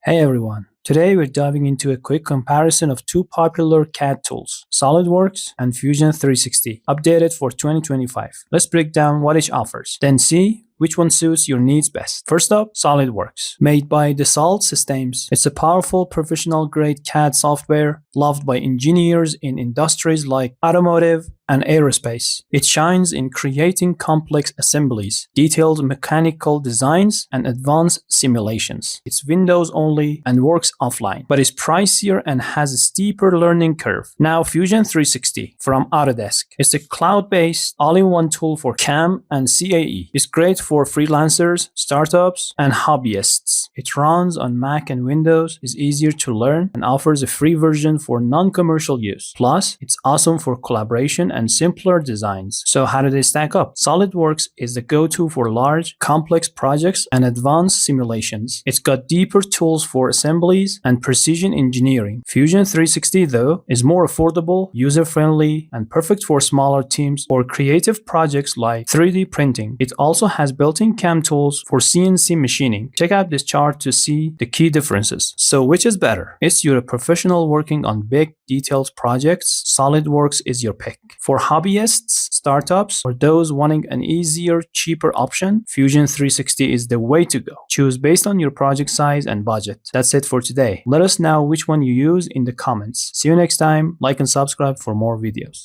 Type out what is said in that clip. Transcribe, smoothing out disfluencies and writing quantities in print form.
Hey everyone, today we're diving into a quick comparison of two popular CAD tools, SolidWorks and Fusion 360, updated for 2025. Let's break down what each offers, then see which one suits your needs best. First up, SolidWorks. Made by Dassault Systems, it's a powerful professional-grade CAD software loved by engineers in industries like automotive and aerospace. It shines in creating complex assemblies, detailed mechanical designs, and advanced simulations. It's Windows only and works offline, but is pricier and has a steeper learning curve. Now Fusion 360 from Autodesk. It's a cloud-based, all-in-one tool for CAM and CAE. It's great for freelancers, startups, and hobbyists. It runs on Mac and Windows, is easier to learn, and offers a free version for non-commercial use. Plus, it's awesome for collaboration and simpler designs. So how do they stack up? SolidWorks is the go-to for large, complex projects and advanced simulations. It's got deeper tools for assemblies and precision engineering. Fusion 360, though, is more affordable, user-friendly, and perfect for smaller teams or creative projects like 3D printing. It also has built-in CAM tools for CNC machining. Check out this chart to see the key differences. So which is better? If you're a professional working on big, detailed projects, SolidWorks is your pick. For hobbyists, startups, or those wanting an easier, cheaper option, Fusion 360 is the way to go. Choose based on your project size and budget. That's it for today. Let us know which one you use in the comments. See you next time. Like and subscribe for more videos.